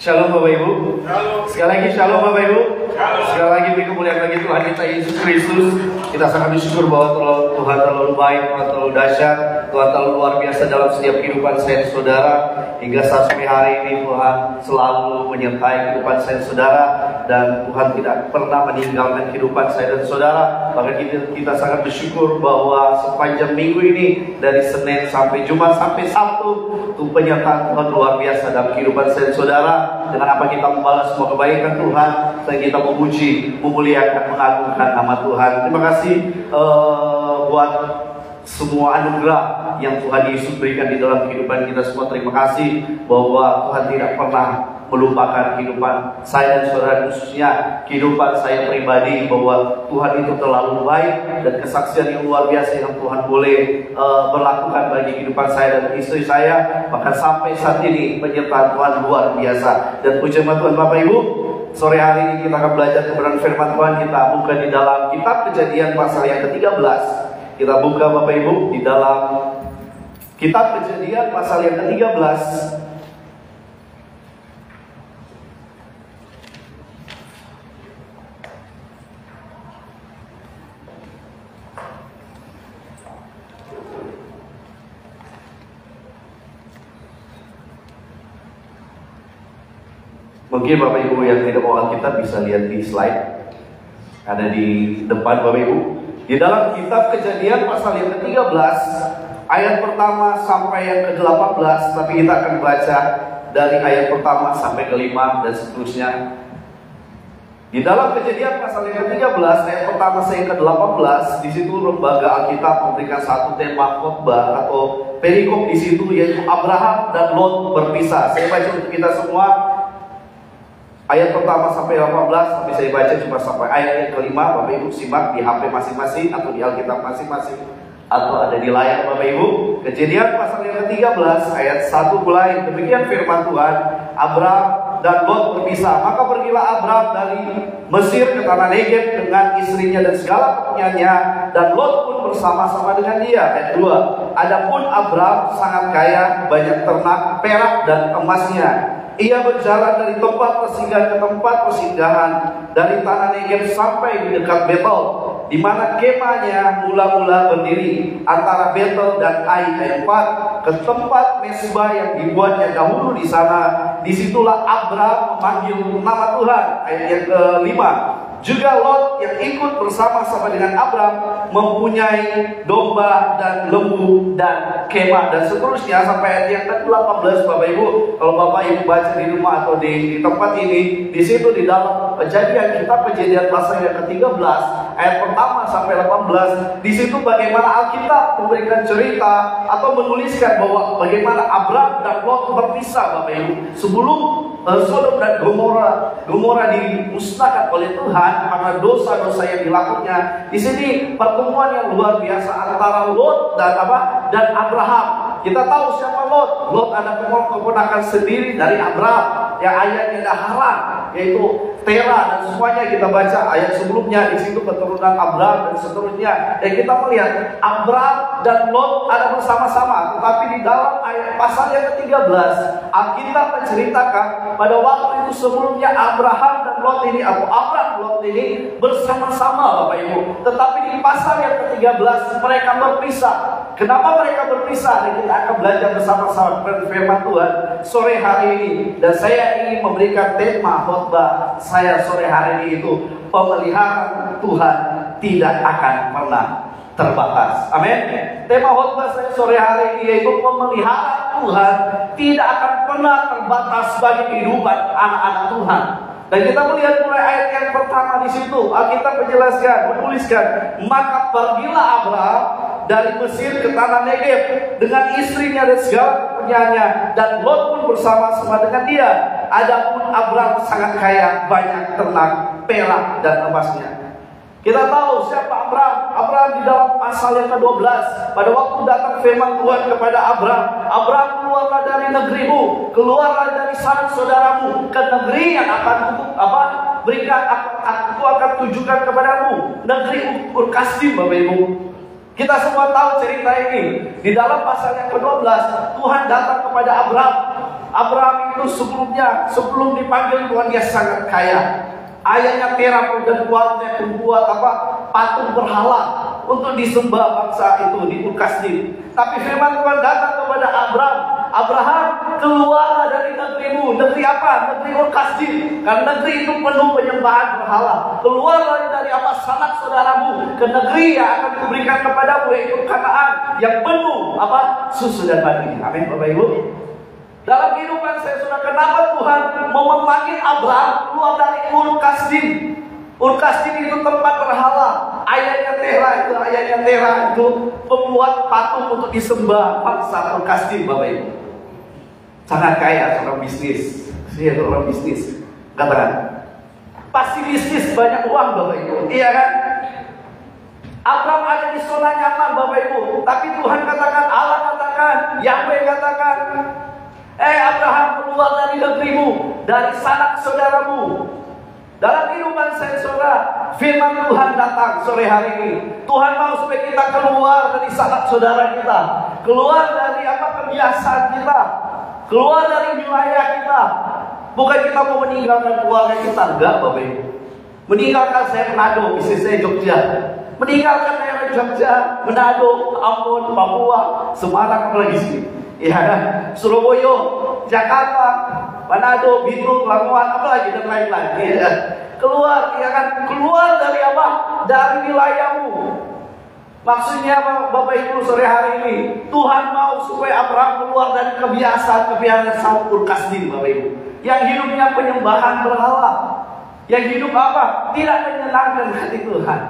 Shalom Bapak Ibu. Shalom. Sekali lagi shalom Bapak Ibu. Shalom. Sekali lagi kemuliaan bagi Tuhan kita Yesus Kristus. Kita sangat bersyukur bahwa Tuhan terlalu baik, Tuhan terlalu dahsyat, Tuhan terlalu luar biasa dalam setiap kehidupan saya dan saudara. Hingga sampai hari ini Tuhan selalu menyertai kehidupan saya dan saudara, dan Tuhan tidak pernah meninggalkan kehidupan saya dan saudara. Maka kita sangat bersyukur bahwa sepanjang minggu ini dari Senin sampai Jumat sampai Sabtu, penyertaan Tuhan luar biasa dalam kehidupan saya dan saudara. Dengan apa kita membalas semua kebaikan Tuhan, dan kita memuji, memuliakan, mengagungkan nama Tuhan. Terima kasih buat semua anugerah yang Tuhan Yesus berikan di dalam kehidupan kita semua. Terima kasih bahwa Tuhan tidak pernah melupakan kehidupan saya dan saudara, khususnya kehidupan saya pribadi, bahwa Tuhan itu terlalu baik, dan kesaksian yang luar biasa yang Tuhan boleh berlakukan bagi kehidupan saya dan istri saya, bahkan sampai saat ini penyertaan Tuhan luar biasa. Dan puji Tuhan Bapak Ibu, sore hari ini kita akan belajar kebenaran firman Tuhan. Kita buka di dalam kitab Kejadian pasal yang ke-13. Kita buka Bapak Ibu di dalam kitab Kejadian pasal yang ke-13. Mungkin Bapak Ibu yang tidak mau Alkitab bisa lihat di slide, ada di depan Bapak Ibu. Di dalam kitab Kejadian pasal yang ke-13 ayat pertama sampai yang ke-18, tapi kita akan baca dari ayat pertama sampai ke-5 dan seterusnya. Di dalam Kejadian pasal yang ke-13 ayat pertama sampai yang ke-18, di situ lembaga Alkitab memberikan satu tema khotbah atau perikop di situ, yaitu Abraham dan Lot berpisah. Saya baca untuk kita semua. Ayat pertama sampai 18, tapi saya baca cuma sampai ayat yang kelima. Bapak Ibu simak di HP masing-masing atau di Alkitab masing-masing, atau ada di layar Bapak Ibu. Kejadian pasal yang ke-13 ayat 1 mulai. Demikian firman Tuhan. Abraham dan Lot berpisah. Maka pergilah Abraham dari Mesir ke tanah Negeb dengan istrinya dan segala kepunyaannya, dan Lot pun bersama-sama dengan dia. Ayat 2. Adapun Abraham sangat kaya, banyak ternak, perak dan emasnya. Ia berjalan dari tempat persinggahan ke tempat persinggahan, dari tanah Negeb sampai di dekat Betel, di mana kemahnya mula-mula berdiri antara Betel dan Ai. Ayat 4. Ke tempat mesbah yang dibuatnya dahulu di sana. Disitulah Abraham memanggil nama Tuhan. Ayat yang ke-5. Juga Lot yang ikut bersama-sama dengan Abraham mempunyai domba dan lembu dan kemah, dan seterusnya sampai ayat yang ke-18 Bapak Ibu. Kalau Bapak Ibu baca di rumah atau di tempat ini, di situ di dalam Kejadian, kitab Kejadian pasal yang ke-13 ayat pertama sampai 18, di situ bagaimana Alkitab memberikan cerita atau menuliskan bahwa bagaimana Abraham dan Lot berpisah Bapak Ibu. Sebelum Sodom dan Gomora dimusnahkan oleh Tuhan karena dosa-dosa yang dilakukannya. Di sini pertemuan yang luar biasa antara Lot dan Abraham. Kita tahu siapa Lot. Lot ada keponakan sendiri dari Abraham, yang ayahnya adalah Haran, yaitu Tera, dan semuanya kita baca ayat sebelumnya. Di situ keturunan Abraham dan seterusnya. Dan kita melihat Abraham dan Lot ada bersama-sama. Tetapi di dalam ayat pasal yang ke-13, Alkitab menceritakan pada waktu itu sebelumnya Abraham dan Lot ini, atau Abraham Lot ini bersama-sama Bapak Ibu. Tetapi di pasal yang ke-13 mereka berpisah. Kenapa mereka berpisah? Dan kita akan belajar bersama-sama firman Tuhan sore hari ini. Dan saya ingin memberikan tema khotbah saya sore hari ini, itu pemeliharaan Tuhan tidak akan pernah terbatas. Amin. Tema khotbah saya sore hari ini yaitu pemeliharaan Tuhan tidak akan pernah terbatas bagi kehidupan anak-anak Tuhan. Dan kita melihat mulai ayat yang pertama di situ, Alkitab menuliskan, maka pergilah Abraham dari Mesir ke tanah Negeb dengan istrinya dan segala kepunyaannya, dan Lot pun bersama-sama dengan dia. Adapun Abraham sangat kaya, banyak ternak, perak dan emasnya. Kita tahu siapa Abraham. Abraham di dalam pasal yang ke-12, pada waktu datang firman Tuhan kepada Abraham, Abraham, keluarlah dari negerimu, keluarlah dari sanak saudaramu, ke negeri yang akan berikan, aku akan tunjukkan kepadamu, negeri Ur Kasdim. Bapak Ibu, kita semua tahu cerita ini. Di dalam pasal yang ke-12, Tuhan datang kepada Abraham. Abraham itu sebelum dipanggil Tuhan, dia sangat kaya. Ayahnya Terah dan keluarganya membuat patung berhala untuk disembah bangsa itu di Ur Kasdim. Tapi firman Tuhan datang kepada Abraham, keluarlah dari negerimu. Negeri apa? Negeri Ur Kasdim. Karena negeri itu penuh penyembahan berhala. Keluarlah dari sanak saudaramu ke negeri yang akan kuberikan kepadamu, yaitu Kanaan, yang penuh susu dan madu. Amin, Bapak Ibu. Dalam kehidupan saya, saudara, kenapa Tuhan mau memanggil Abraham keluar dari Ur Kasdim? Ur Kasdim itu tempat berhala. Ayahnya Terah itu membuat patung untuk disembah bangsa Ur Kasdim, Bapak Ibu. Sangat kaya, seorang bisnis. Dia orang bisnis. Katakan, pasti bisnis banyak uang, Bapak Ibu. Iya kan? Abraham ada di zona nyaman, Bapak Ibu. Tapi Tuhan katakan, Allah katakan, Yahweh katakan, Abraham, keluar dari negerimu, dari sanak saudaramu. Dalam kehidupan saya, saudara, firman Tuhan datang sore hari ini. Tuhan mau supaya kita keluar dari sanak saudara kita, keluar dari kebiasaan kita, keluar dari wilayah kita. Bukan kita mau meninggalkan keluarga kita, enggak, Bapak Ibu. Meninggalkan saya Manado, istri saya Jogja. Meninggalkan daerah Jogja, Manado, Ambon, Papua, Semarang, apalagi sini. Ya kan? Surabaya, Jakarta, Manado, Bitung, Lamongan, apalagi dan lain-lain. Ya. Keluar, ya kan? Keluar dari dari wilayahmu. Maksudnya Bapak Ibu, sore hari ini Tuhan mau supaya Abraham keluar dari kebiasaan Ur Kasdim, Bapak Ibu, yang hidupnya penyembahan berhala, yang hidup tidak menyenangkan hati Tuhan.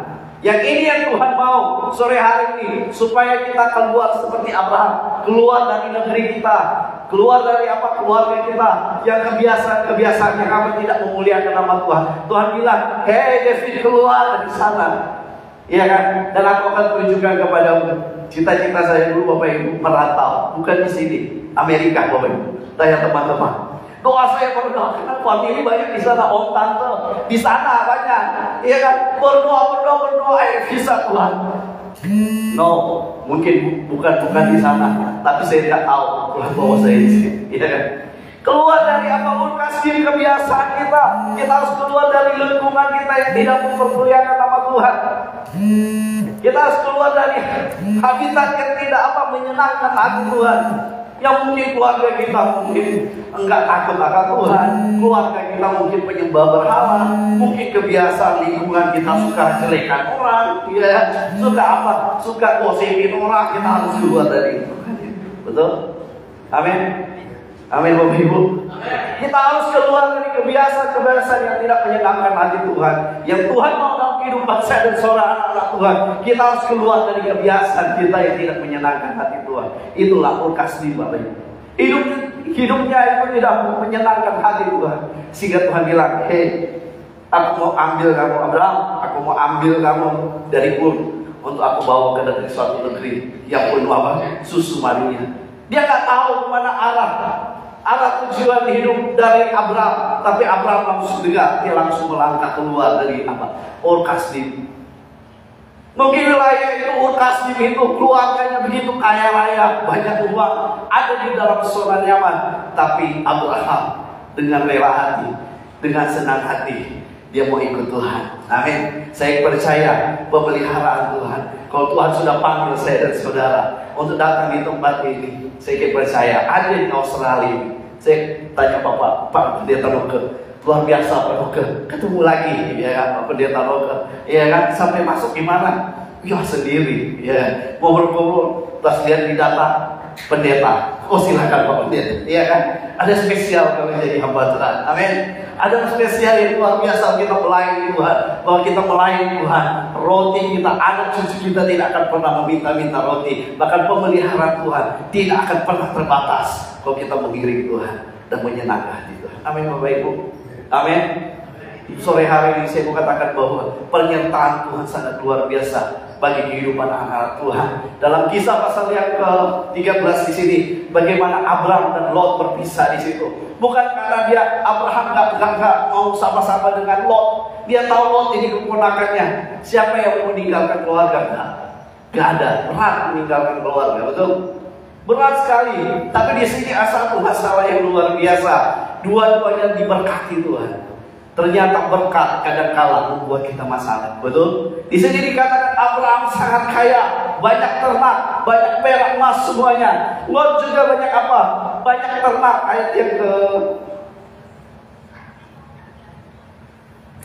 Yang ini yang Tuhan mau sore hari ini, supaya kita keluar seperti Abraham, keluar dari negeri kita, keluar dari keluarga kita, yang kebiasaan-kebiasaan yang tidak memuliakan nama Tuhan. Tuhan bilang, hei David, keluar dari sana. Iya kan? Dan aku akan tunjukkan kepadamu. Cita-cita saya dulu, Bapak Ibu, merantau, bukan di sini, Amerika, Bapak Ibu. Tanya teman-teman. Doa saya berdoa, karena famili banyak di sana, om tante di sana banyak, iya kan? Berdoa, bisa Tuhan. No, mungkin bukan di sana, tapi saya tidak tahu Tuhan bawa saya di sini, iya kan? Keluar dari Ur Kasdim, kebiasaan kita. Kita harus keluar dari lingkungan kita yang tidak mempermuliakan nama Tuhan. Kita harus keluar dari habitat yang tidak menyenangkan hati Tuhan. Yang mungkin keluarga kita enggak takut akan Tuhan, keluarga kita mungkin penyembah berhala, mungkin kebiasaan lingkungan kita suka jelekan orang, ya, suka gosipin orang. Kita harus keluar dari itu. Betul? Amin. Amin, Bapak Ibu. Kita harus keluar dari kebiasaan-kebiasaan yang tidak menyenangkan hati Tuhan. Yang Tuhan mau dalam kehidupan saya dan saudara anak-anak Tuhan, kita harus keluar dari kebiasaan kita yang tidak menyenangkan hati Tuhan. Itulah Ur Kasdim, Bapak Ibu. Hidupnya itu tidak menyenangkan hati Tuhan. Sehingga Tuhan bilang, hei, aku mau ambil kamu Abraham, aku mau ambil kamu dari Ur, untuk aku bawa ke suatu negeri yang penuh susu madunya. Dia nggak tahu kemana arah tujuan hidup dari Abraham, tapi Abraham langsung dengar, dia langsung melangkah keluar dari Ur Kasdim. Mungkin wilayah itu Ur Kasdim itu keluarganya begitu kaya raya, banyak uang, ada di dalam zona nyaman, tapi Abraham dengan rela hati, dengan senang hati, dia mau ikut Tuhan. Amin. Saya percaya pemeliharaan Tuhan. Kalau Tuhan sudah panggil saya dan saudara untuk datang di tempat ini, saya percaya ada di Australia. Saya tanya Pak Pendeta Roke, luar biasa Pak Roke, ketemu lagi ya Pak Pendeta Roke, ya kan, sampai masuk gimana? Ya sendiri, ya ngobrol-ngobrol, pas lihat di data pendeta, oh silakan Pak Pendeta, ya kan, ada spesial kalau jadi hamba Tuhan. Amin. Ada spesial yang luar biasa kita melayani Tuhan, bahwa kita melayani Tuhan. Roti kita, anak cucu kita tidak akan pernah meminta roti. Bahkan pemeliharaan Tuhan tidak akan pernah terbatas kalau kita mengiring Tuhan dan menyenangkan hati Tuhan. Amin, Bapak Ibu. Amin. Sore hari ini saya mau katakan bahwa penyertaan Tuhan sangat luar biasa bagi kehidupan anak Tuhan. Dalam kisah pasal yang ke-13 di sini, bagaimana Abraham dan Lot berpisah di situ. Bukan karena Abraham nggak mau sama-sama dengan Lot. Dia tahu Lot ini keponakannya. Siapa yang mau meninggalkan keluarga? Nggak ada. Berat meninggalkan keluarga, betul? Berat sekali. Tapi di sini ada satu masalah yang luar biasa. Dua-duanya diberkati Tuhan. Ternyata berkat kadang-kala membuat kita masalah. Betul? Di sini dikatakan Abraham sangat kaya, banyak ternak, banyak perak emas semuanya. Lot juga banyak apa? Banyak ternak. Ayat yang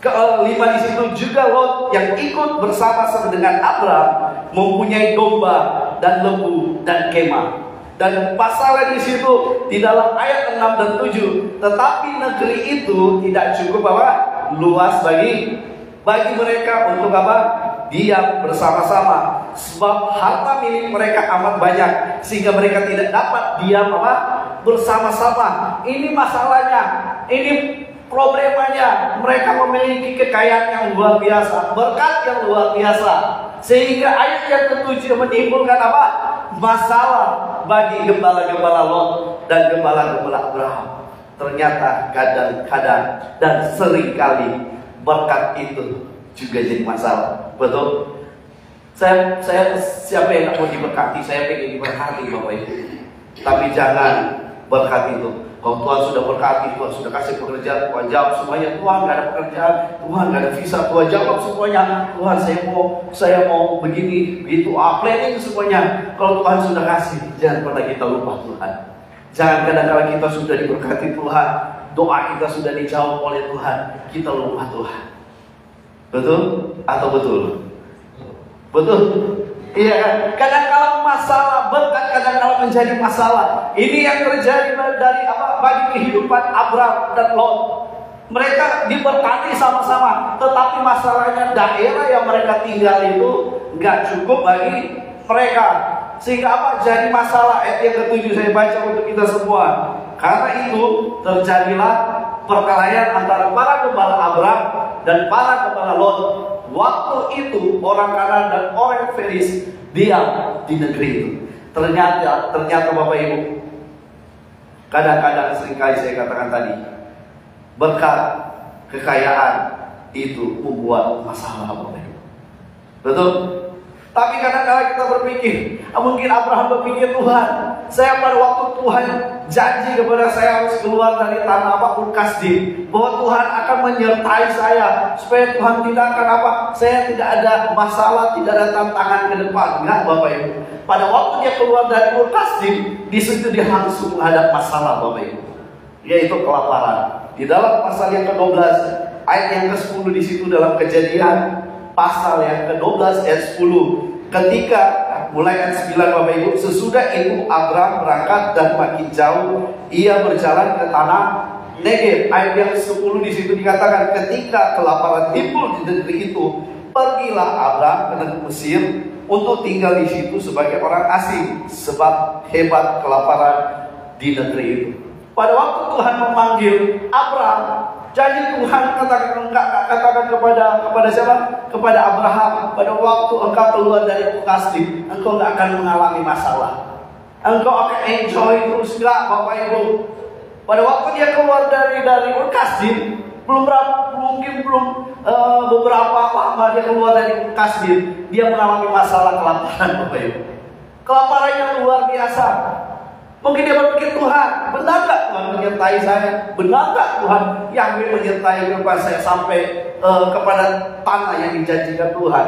ke-5 di situ juga Lot yang ikut bersama-sama dengan Abraham mempunyai domba dan lembu dan kemah. Dan pasalnya di situ di dalam ayat 6 dan 7, tetapi negeri itu tidak cukup apa? Luas bagi mereka untuk apa? Diam bersama-sama. Sebab harta milik mereka amat banyak sehingga mereka tidak dapat diam apa? Bersama-sama. Ini masalahnya. Ini problemanya. Mereka memiliki kekayaan yang luar biasa, berkat yang luar biasa, sehingga ayat yang ke-7 menimbulkan apa? Masalah bagi gembala-gembala Lot dan gembala-gembala Abraham. Ternyata kadang-kadang dan seringkali berkat itu juga jadi masalah. Betul? Saya siapa yang mau diberkati? Saya pengen diberkati Bapak Ibu. Tapi jangan berkat itu. Kalau Tuhan sudah berkati, Tuhan sudah kasih pekerjaan, Tuhan jawab semuanya. Tuhan gak ada pekerjaan, Tuhan gak ada visa, Tuhan jawab semuanya. Tuhan saya mau begini, begitu, planning semuanya. Kalau Tuhan sudah kasih, jangan pernah kita lupa Tuhan. Jangan kadang-kadang kita sudah diberkati Tuhan, doa kita sudah dijawab oleh Tuhan, kita lupa Tuhan. Betul? Atau betul? Betul? Iya kan? Kadang-kadang masalah berkat kadang-kadang menjadi masalah. Ini yang terjadi dari apa? Bagi kehidupan Abraham dan Lot. Mereka diberkati sama-sama, tetapi masalahnya daerah yang mereka tinggal itu nggak cukup bagi mereka. Sehingga apa? Jadi masalah. Ayat yang ke-7 saya baca untuk kita semua. Karena itu terjadilah perkelahian antara para gembala Abraham dan para gembala Lot. Waktu itu orang Kanan dan orang Feris diam di negeri itu. Ternyata Bapak Ibu, kadang-kadang seringkali saya katakan tadi, berkat kekayaan itu membuat masalah Bapak Ibu. Betul? Tapi kadang-kadang kita berpikir, mungkin Abraham berpikir, Tuhan, saya pada waktu Tuhan janji kepada saya harus keluar dari tanah Ur Kasdim, bahwa Tuhan akan menyertai saya, supaya Tuhan tidak akan apa, saya tidak ada masalah, tidak ada tantangan ke depan. Enggak Bapak Ibu. Pada waktu dia keluar dari Ur Kasdim, di situ dia langsung menghadap masalah Bapak Ibu, yaitu kelaparan. Di dalam pasal yang ke-12 ayat yang ke-10 di situ dalam Kejadian pasal yang ke-12 ayat 10, ketika mulai ayat 9 Bapak Ibu, sesudah itu Abraham berangkat dan makin jauh ia berjalan ke tanah Negev. Ayat yang 10 di situ dikatakan, ketika kelaparan timbul di negeri itu, pergilah Abraham ke negeri Mesir untuk tinggal di situ sebagai orang asing, sebab hebat kelaparan di negeri itu. Pada waktu Tuhan memanggil Abraham, janji Tuhan katakan kepada siapa? Kepada Abraham, pada waktu engkau keluar dari Ur Kasdim, engkau tidak akan mengalami masalah. Engkau akan enjoy terus. Enggak Bapak Ibu. Pada waktu dia keluar dari Ur Kasdim, mungkin belum beberapa lama dia keluar dari Ur Kasdim, dia mengalami masalah kelaparan Bapak Ibu. Kelaparan yang luar biasa. Mungkin dia berpikir, Tuhan, benar gak Tuhan menyertai saya? Benar gak Tuhan Yahweh menyertai kepada saya sampai kepada tanah yang dijanjikan Tuhan?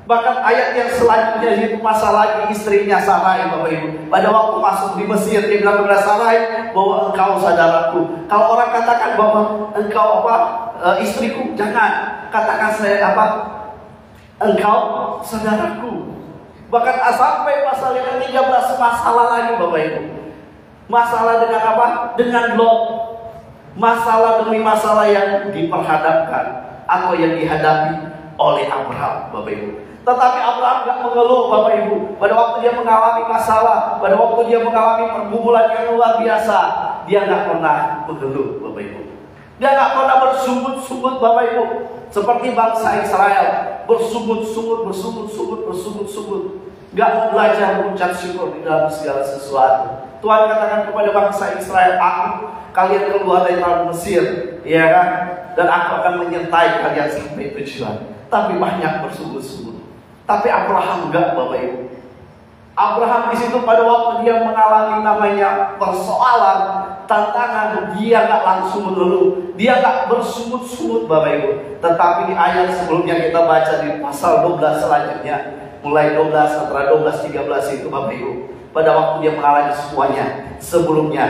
Bahkan ayat yang selanjutnya itu masalah lagi istrinya Sarai Bapak Ibu. Pada waktu masuk di Mesir, dia bilang kepada Sarai bahwa engkau saudaraku. Kalau orang katakan bahwa engkau istriku, jangan katakan saya engkau saudaraku. Bahkan sampai pasal yang ke-13 masalah lagi Bapak Ibu. Masalah dengan apa? Dengan Lot. Masalah demi masalah yang diperhadapkan atau yang dihadapi oleh Abraham Bapak Ibu. Tetapi Abraham gak mengeluh Bapak Ibu. Pada waktu dia mengalami masalah, pada waktu dia mengalami pergumulan yang luar biasa, dia gak pernah mengeluh Bapak Ibu. Dia gak pernah bersungut-sungut Bapak Ibu. Seperti bangsa Israel, bersungut-sungut. Gak mau belajar mengucap syukur di dalam segala sesuatu. Tuhan katakan kepada bangsa Israel, kalian keluar dari tanah Mesir, ya kan? Dan aku akan menyertai kalian sampai tujuan. Tapi banyak bersungut-sungut. Tapi Abraham enggak Bapak Ibu. Abraham di situ pada waktu dia mengalami namanya persoalan, tantangan, dia nggak langsung mengeluh, dia nggak bersungut-sungut Bapak Ibu. Tetapi di ayat sebelumnya kita baca di pasal 12 selanjutnya, mulai 12 antara 12-13 itu Bapak Ibu. Pada waktu dia mengalami semuanya, sebelumnya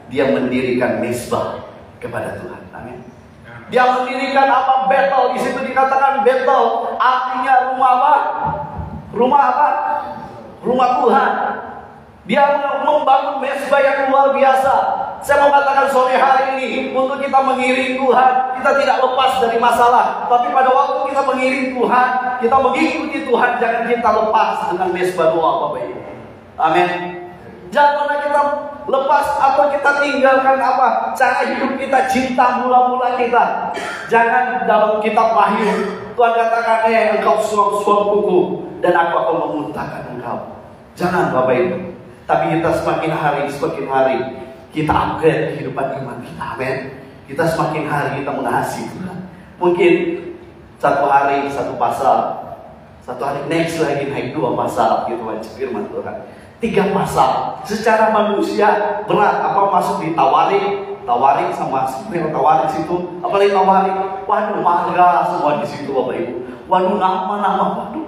dia mendirikan mezbah kepada Tuhan. Amin. Dia mendirikan apa? Betel. Di situ dikatakan Betel, artinya rumah apa? Rumah apa? Rumah Tuhan. Dia membangun mezbah yang luar biasa. Saya mau katakan sore hari ini, untuk kita mengiring Tuhan, kita tidak lepas dari masalah. Tapi pada waktu kita mengiring Tuhan, kita mengikuti Tuhan, jangan kita lepas dengan mezbah doa Bapak Ibu. Amin. Jangan pernah kita lepas atau kita tinggalkan apa? Cara hidup kita, cinta mula-mula kita. Jangan dalam kitab Wahyu Tuhan katakan, engkau suap-suapku dan aku akan memuntahkan engkau. Jangan Bapak Ibu. Tapi kita semakin hari kita upgrade kehidupan iman kita. Amin. Kita semakin hari kita mengasihi Tuhan. Mungkin satu hari satu pasal, satu hari next lagi naik 2 pasal gitu baca firman Tuhan. 3 pasal. Secara manusia berat apa masuk Tawarik sama sebenarnya Tawarik situ, apalagi Tawarik. Waduh, marga semua di situ Bapak Ibu. Waduh, nama-nama, waduh.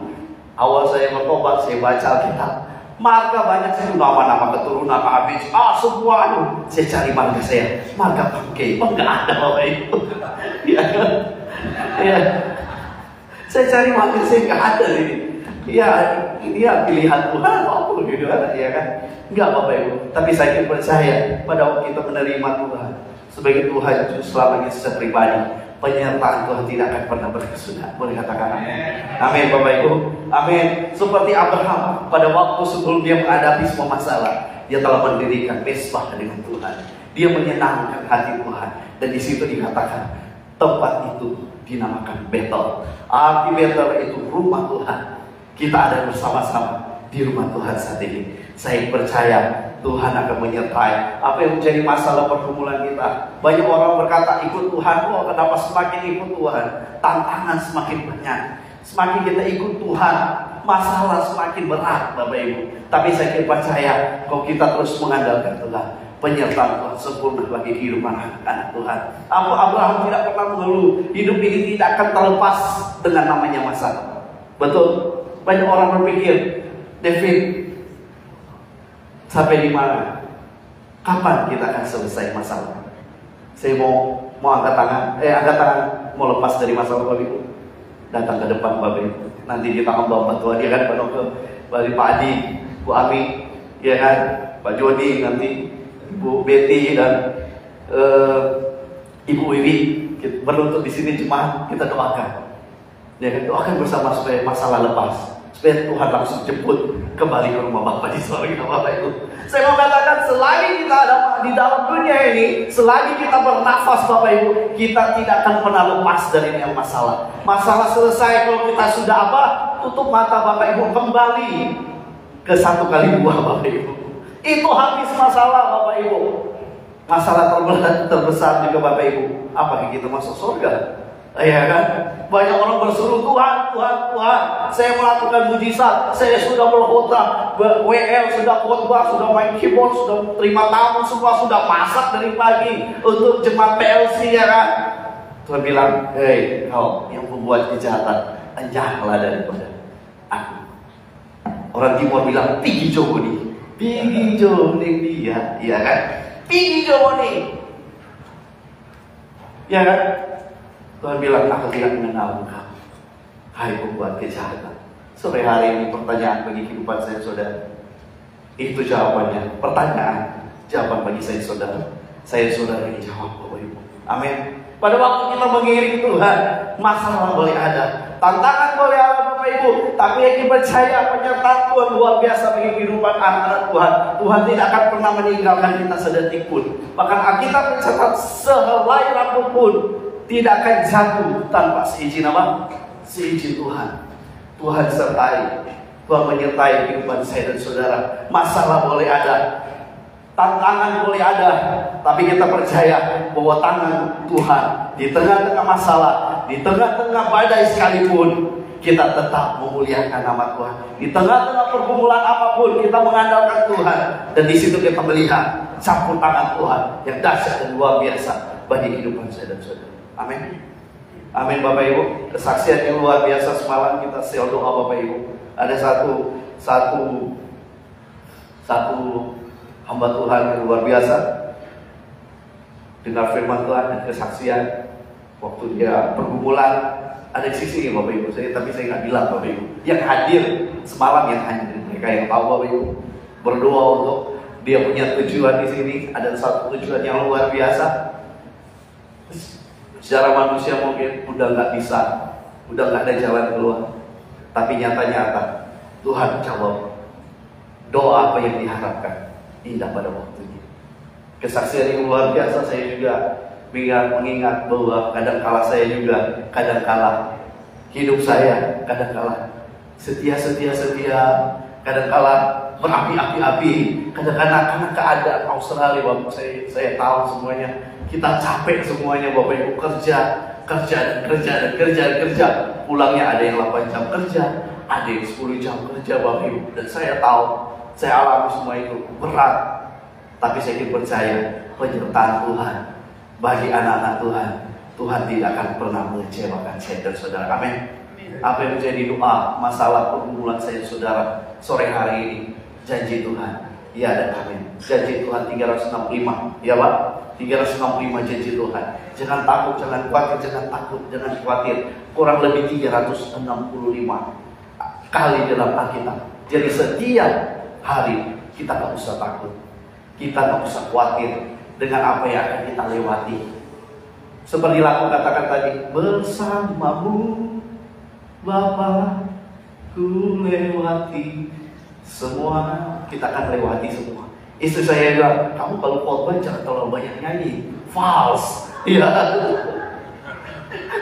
Awal saya bertobat, saya baca Alkitab. Marga banyak situ, nama-nama keturunan habis. Semua aduh. Saya cari marga saya. Marga bangke, enggak ada Bapak Ibu. Ya kan? Ya. Saya cari marga saya enggak ada ini. Ya, ini ya pilihan Tuhan apa gitu kan, ya kan? Enggak Bapak Ibu. Tapi saya percaya pada waktu kita menerima Tuhan sebagai Tuhan itu selama ini secara pribadi, penyertaan Tuhan tidak akan pernah berkesudahan. Boleh katakan amin. Amin Bapak Ibu. Amin. Seperti Abraham pada waktu sebelum dia menghadapi semua masalah, dia telah mendirikan mezbah dengan Tuhan. Dia menyenangkan hati Tuhan. Dan di situ dikatakan tempat itu dinamakan Betel. Arti Betel itu rumah Tuhan. Kita ada bersama-sama di rumah Tuhan saat ini. Saya percaya Tuhan akan menyertai apa yang menjadi masalah pergumulan kita. Banyak orang berkata ikut Tuhan, kenapa semakin ikut Tuhan? Tantangan semakin banyak. Semakin kita ikut Tuhan, masalah semakin berat Bapak Ibu. Tapi saya percaya kalau kita terus mengandalkan Tuhan, penyertaan Tuhan sempurna bagi kehidupan anak Tuhan. Abraham tidak pernah mengeluh. Hidup ini tidak akan terlepas dengan namanya masalah. Betul? Banyak orang berpikir, David, sampai di mana? Kapan kita akan selesai masalah? Saya mau angkat tangan, mau lepas dari masalah Bapak Ibu. Datang ke depan Bapak Ibu. Nanti kita membawa Tuhan, ya kan, Pak Noke, Pak Adi, Bu Ami, ya kan, Pak Joni, nanti Ibu Betty dan Ibu Wiwi. Berlutut di sini cuma kita doakan. Ya kan, doakan bersama supaya masalah lepas. Supaya Tuhan langsung jemput kembali ke rumah Bapak di surga Bapak Ibu. Saya mau katakan selagi kita ada di dalam dunia ini, selagi kita bernafas Bapak Ibu, kita tidak akan pernah lepas dari yang masalah. Masalah selesai kalau kita sudah apa? Tutup mata Bapak Ibu, kembali ke 1 kali 2 Bapak Ibu. Itu habis masalah Bapak Ibu. Masalah terbesar juga Bapak Ibu, apakah kita masuk surga? Ya kan? Banyak orang berseru, Tuhan, saya melakukan mujizat, saya sudah berkhotbah, WL sudah khotbah, sudah main keyboard, sudah terima tamu, semua sudah masak dari pagi untuk jemaat PLC, ya kan? Tuhan bilang, hei kau yang membuat kejahatan, enjahlah daripada aku. Orang Timur bilang, pigi jomoni dia, ya kan? Pigi jomoni, ya kan? Tuhan bilang, aku tidak mengenal engkau, hai pembuat kejahatan. Sore hari ini pertanyaan bagi kehidupan saya saudara. Itu jawabannya. Pertanyaan, jawaban bagi saya saudara. Saya saudara yang jawab Bapak Ibu. Amin. Pada waktu kita mengiring Tuhan, masalah boleh ada, tantangan boleh ada Bapak Ibu. Tapi yang percaya penyertaan Tuhan luar biasa bagi kehidupan anak-anak Tuhan. Tuhan tidak akan pernah meninggalkan kita sedetik pun. Bahkan Alkitab mencatat sehelai rambut pun tidak akan jatuh tanpa seizin apa? Seizin Tuhan. Tuhan sertai, Tuhan menyertai kehidupan saya dan saudara. Masalah boleh ada, tantangan boleh ada, tapi kita percaya bahwa tangan Tuhan di tengah-tengah masalah, di tengah-tengah badai sekalipun, kita tetap memuliakan nama Tuhan. Di tengah-tengah pergumulan apapun, kita mengandalkan Tuhan. Dan di situ kita melihat campur tangan Tuhan yang dahsyat dan luar biasa bagi kehidupan saya dan saudara. Amin. Amin Bapak Ibu. Kesaksian yang luar biasa semalam kita share doa Bapak Ibu. Ada satu hamba Tuhan yang luar biasa dengar firman Tuhan dan kesaksian waktu dia pergumulan. Ada sisi Bapak Ibu tapi saya nggak bilang Bapak Ibu. Yang hadir semalam yang hadir, mereka yang tahu Bapak Ibu, berdoa untuk dia punya tujuan di sini. Ada satu tujuan yang luar biasa. Secara manusia mungkin udah nggak bisa, udah nggak ada jalan keluar. Tapi nyata-nyata Tuhan jawab doa apa yang diharapkan, indah pada waktunya. Kesaksian yang luar biasa. Saya juga mengingat bahwa kadang-kala saya juga, kadang-kala hidup saya, kadang-kala setia, kadang-kala berapi-api, kadang-kala karena keadaan Australia, Bapak, saya tahu semuanya, kita capek semuanya Bapak Ibu, kerja, pulangnya ada yang 8 jam kerja, ada yang 10 jam kerja Bapak Ibu, dan saya tahu, saya alami semua itu berat, tapi saya percaya penyertaan Tuhan bagi anak-anak Tuhan, Tuhan tidak akan pernah mengecewakan saya dan saudara. Amin. Apa yang menjadi doa masalah pergumulan saya dan saudara sore hari ini, janji Tuhan, ya dan amin. Janji Tuhan 365, ya Pak, 365 janji Tuhan. Jangan takut, jangan khawatir. Kurang lebih 365 kali dalam Alkitab. Jadi setiap hari kita gak usah takut, kita gak usah khawatir dengan apa yang akan kita lewati. Seperti lagu katakan tadi, bersamamu Bapa ku lewati semua. Kita akan lewati semua. Istri saya bilang, kamu kalau khotbah jangan terlalu banyak nyanyi, false. Iya,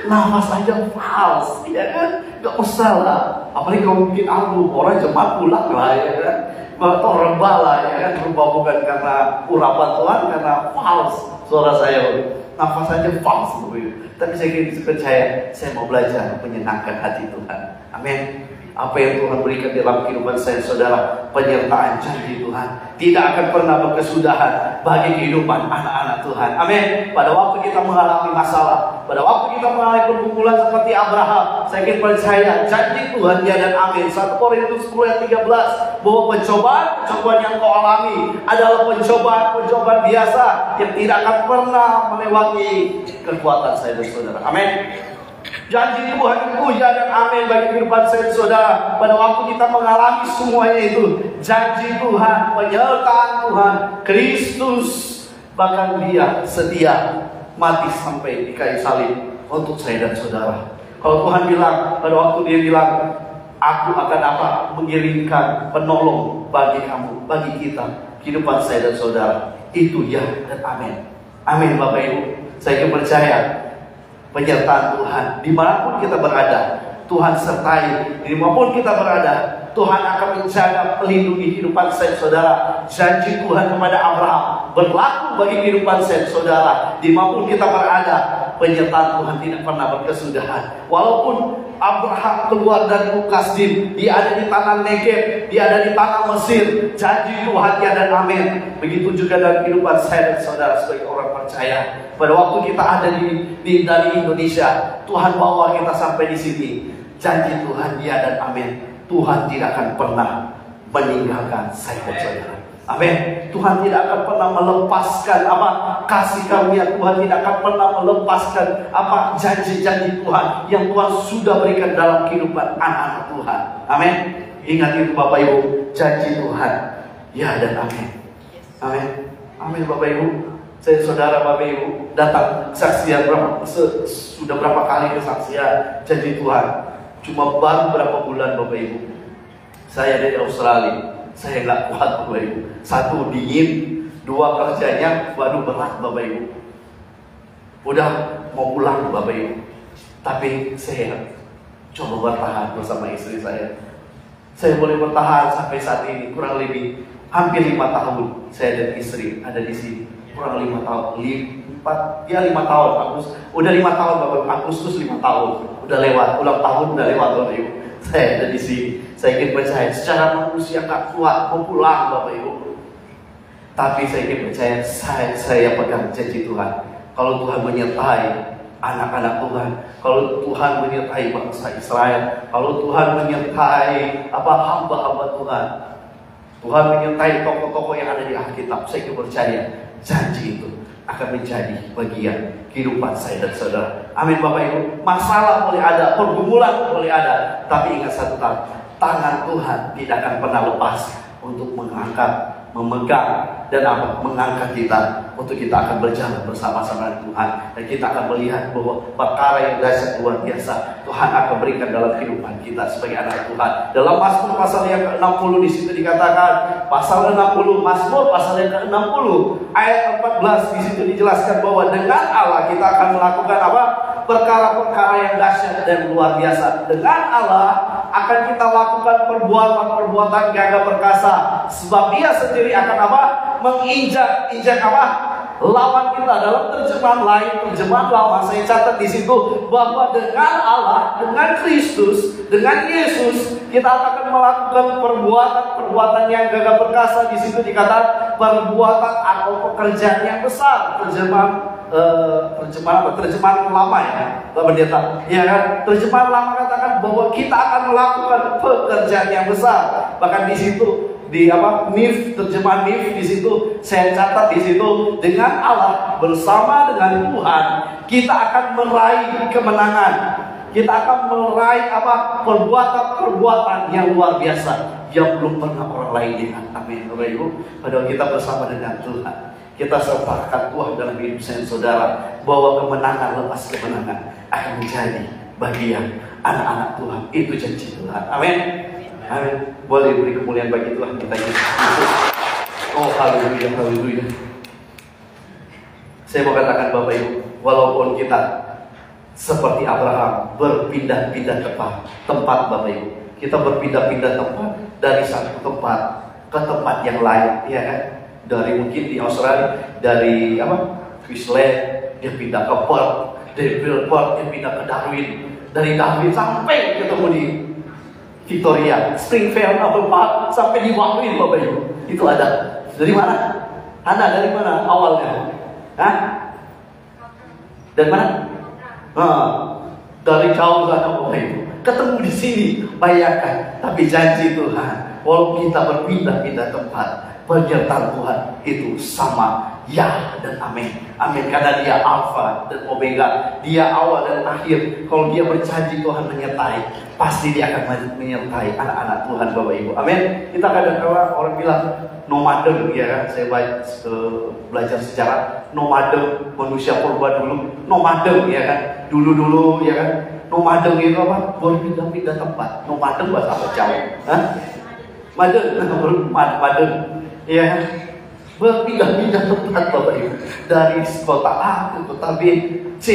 nafas aja false, ya kan? Gak usah lah. Apalagi kalau bikin album, orang jemaat pulang lah, ya kan? Atau rebah lah, ya kan? Rebah bukan karena urapan Tuhan, karena false. Suara saya, nafas aja false. Tapi saya percaya, saya mau belajar menyenangkan hati Tuhan. Amin. Apa yang Tuhan berikan dalam kehidupan saya, saudara, penyertaan janji Tuhan tidak akan pernah berkesudahan bagi kehidupan anak-anak Tuhan. Amin. Pada waktu kita mengalami masalah, pada waktu kita mengalami pergumulan seperti Abraham, saya ingin percaya janji Tuhan ya dan amin. 1 Korintus 10 ayat 13, bahwa pencobaan yang kau alami adalah pencobaan biasa yang tidak akan pernah melewati kekuatan saya dan saudara. Amin. Janji Tuhan itu ya dan amin bagi kehidupan saya dan saudara. Pada waktu kita mengalami semuanya itu, janji Tuhan, penyertaan Tuhan, Kristus, bahkan dia setia mati sampai di kayu salib untuk saya dan saudara. Kalau Tuhan bilang, pada waktu dia bilang, aku akan mengirimkan penolong bagi kamu, bagi kita, kehidupan saya dan saudara. Itu ya dan amin. Amin Bapak Ibu. Saya percaya penyertaan Tuhan dimanapun kita berada, Tuhan sertai. Dimanapun kita berada, Tuhan akan menjaga, melindungi kehidupan saya saudara. Janji Tuhan kepada Abraham berlaku bagi kehidupan saya saudara. Dimanapun kita berada, penyertaan Tuhan tidak pernah berkesudahan. Walaupun Abraham keluar dari Kasdim, dia ada di tanah Negev, dia ada di tanah Mesir, janji Tuhan ya dan amin. Begitu juga dalam kehidupan saya dan saudara sebagai orang percaya. Pada waktu kita ada dari Indonesia, Tuhan bawa kita sampai di sini. Janji Tuhan ya dan amin. Tuhan tidak akan pernah meninggalkan saya dan saudara. Amin. Tuhan tidak akan pernah melepaskan kasih karunia. Tuhan tidak akan pernah melepaskan janji-janji Tuhan yang Tuhan sudah berikan dalam kehidupan anak-anak Tuhan. Amin. Ingat itu Bapak Ibu, janji Tuhan ya dan amin. Amin. Amin Bapak Ibu. Saya saudara Bapak Ibu datang kesaksian sudah berapa kali kesaksian janji Tuhan. Cuma baru berapa bulan Bapak Ibu, saya dari Australia, saya nggak kuat Bapak Ibu. 1 dingin, 2 kerjanya, waduh berat Bapak Ibu. Udah mau pulang Bapak Ibu, tapi saya coba bertahan bersama istri saya. Saya boleh bertahan sampai saat ini kurang lebih hampir 5 tahun. Saya dan istri ada di sini kurang 5 tahun, 5 tahun. Udah 5 tahun Bapak, Agustus 5 tahun. udah lewat, ulang tahun udah lewat Bapak Ibu. Saya ada di sini. Saya ingin percaya secara manusia gak kuat mau pulang Bapak Ibu. Tapi saya ingin percaya saya pegang janji Tuhan. Kalau Tuhan menyertai anak-anak Tuhan, kalau Tuhan menyertai bangsa Israel, kalau Tuhan menyertai hamba-hamba Tuhan, Tuhan menyertai tokoh-tokoh yang ada di Alkitab, saya ingin percaya janji itu akan menjadi bagian kehidupan saya dan saudara. Amin Bapak Ibu. Masalah boleh ada, pergumulan boleh ada, tapi ingat satu hal, tangan Tuhan tidak akan pernah lepas untuk mengangkat, memegang, dan mengangkat kita untuk kita akan berjalan bersama-sama dengan Tuhan, dan kita akan melihat bahwa perkara yang dahsyat luar biasa Tuhan akan berikan dalam kehidupan kita sebagai anak Tuhan. Dalam Mazmur pasal yang ke-60 di situ dikatakan, pasal 60 Mazmur pasal yang ke-60 ayat 14 di situ dijelaskan bahwa dengan Allah kita akan melakukan perkara-perkara yang dahsyat dan luar biasa. Dengan Allah akan kita lakukan perbuatan-perbuatan gagah perkasa, sebab Dia sendiri akan menginjak lawan kita. Dalam terjemahan lain, terjemahan lama, saya catat di situ bahwa dengan Allah, dengan Kristus, dengan Yesus, kita akan melakukan perbuatan-perbuatan yang gagah perkasa. Di situ dikatakan perbuatan atau pekerjaan yang besar. Terjemahan lama ya, Pak Pendeta. Ya kan? Terjemahan lama katakan bahwa kita akan melakukan pekerjaan yang besar. Bahkan di situ terjemahan NIF di situ saya catat di situ, dengan Allah bersama dengan Tuhan kita akan meraih kemenangan. Kita akan meraih perbuatan-perbuatan yang luar biasa yang belum pernah orang lain lihat. Amin Bapak Ibu. Padahal kita bersama dengan Tuhan, kita sertakan Tuhan dalam hidup saya saudara, bahwa kemenangan lepas kemenangan akan menjadi bagian anak-anak Tuhan. Itu janji Tuhan. Amin. Amin. Boleh beri kemuliaan bagi Tuhan kita ini. Oh haleluya, haleluya. Saya mau katakan Bapak Ibu, walaupun kita seperti Abraham berpindah-pindah tempat Bapak Ibu, kita berpindah-pindah tempat dari satu tempat ke tempat yang lain, ya kan? Dari mungkin di Australia, dari Queensland dia pindah ke Perth, dari Perth dia pindah ke Darwin, dari Darwin sampai ketemu di Victoria, Springfield, Park, sampai di Darwin Bapak Ibu. Itu ada. Dari mana? Anda dari mana awalnya? Hah? Dari mana? Dari jauh sana Bapak Ibu. Ketemu di sini, bayangkan. Tapi janji Tuhan, walaupun kita berpindah-pindah tempat, penyertaan Tuhan itu sama, ya dan amin. Amin. Karena Dia Alfa dan Omega, Dia awal dan akhir. Kalau Dia berjanji Tuhan menyertai, pasti Dia akan menyertai anak-anak Tuhan Bapak Ibu. Amin. Kita kadang-kadang orang bilang nomaden, ya kan? Saya belajar sejarah nomaden, manusia purba dulu nomaden, ya kan? Dulu ya kan? Nomaden itu berpindah-pindah tempat. Nomaden bahasa apa Jawa? Hah? Maden. Ya, berpindah-pindah tempat Bapak Ibu, dari kota A ke kota B, C,